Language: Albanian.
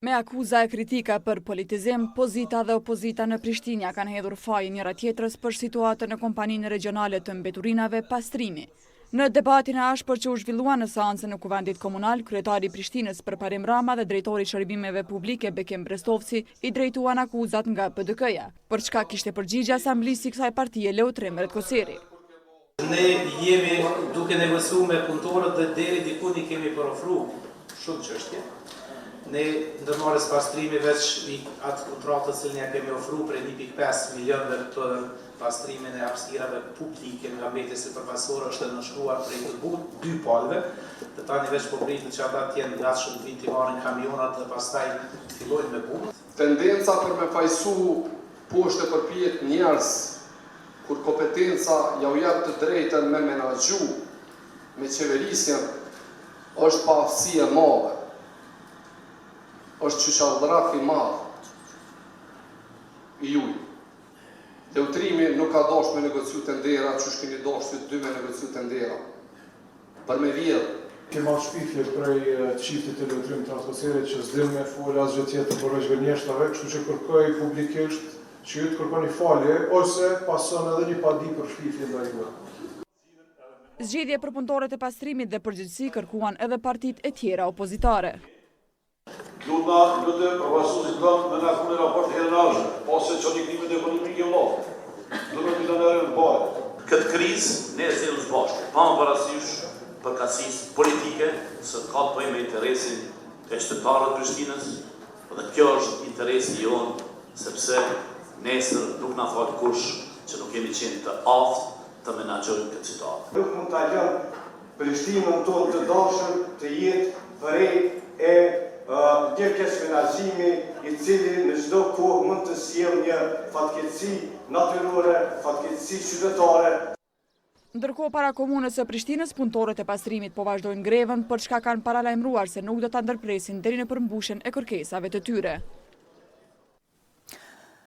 Me akuza e kritika për politizim, pozita dhe opozita në Prishtinë kanë hedhur fajin njëra tjetrës për situatën në kompaninë regionale të mbeturinave Pastrimi. Në debatin e ashpër që u zhvillua në seancën në Kuvendit Komunal, kryetari i Prishtinës Përparim Rama dhe drejtori i shërbimeve publike Bekim Brestovci i drejtuan akuzat nga PDK-ja, për çka kishte përgjigje Asamblisi i kësaj partie Leutrim Redkoseri. Ne jemi duke negociuar me punëtorët dhe deri diku i kemi përofruar shumë çështje. Ne ndërmarrës pastrimi veç atë kontratës që ne kemi ofruar për 1.5 milionëve për pastrimin e hapësirave publike nga mbetësi përfaqësore është nënshkruar prej të dy palëve. Të tani veç po pritet që ata të jenë gatshëm të vinë të marrin kamionat dhe pastaj fillojnë me punë. Tendenca për me fajsu poshtë përpijet njerëz kur kompetenca ja u jep të drejtën me menaxhu me qeverisjen është pa aftësi e madhe. Është qyqallërak i madh i juj. Leutrimi nuk ka dashur me negociu tendera, që shkeni dashur dy me negociu tendera. Për me vjedh. Kema shpifje prej çiftit të Leutrim Transporterit që s'dim me folë asgjë tjetër përveç gënjeshtave, kështu që kërkoj publikisht që ju të kërkoni falje ose pason edhe një padi për shpifje ndaj juaj. Zgjedhje për punëtorët e pastrimit dhe përgjithësi kërkuan edhe partitë e tjera opozitare. Lutë përfaqësuesit tonë me na punë raport herënashë, ose çonikimin ekonomik i vllah. Do të ndonjëherë të bëhet. Këtë krizë ne e sjellëm së bashku, pa parasysh përkatësisë politike se ka të bëjë me interesin e qytetarëve të Prishtinës, dhe kjo është interesi jonë, sepse nesër nuk na fal kush që nuk kemi qenë të aftë të menaxhojmë këtë situatë. Nuk mund ta lëmë Prishtinën tonë të dashur të jetë vërej e djepjes menaxhimi i cili në çdo kohë mund të sjellë një fatkeqësi natyrore, fatkeqësi qytetare. Ndërkohë para komunës së Prishtinës, punëtorët e pastrimit po vazhdojnë grevën për çka kanë paralajmëruar se nuk do ta ndërpresin deri në përmbushjen e kërkesave të tyre.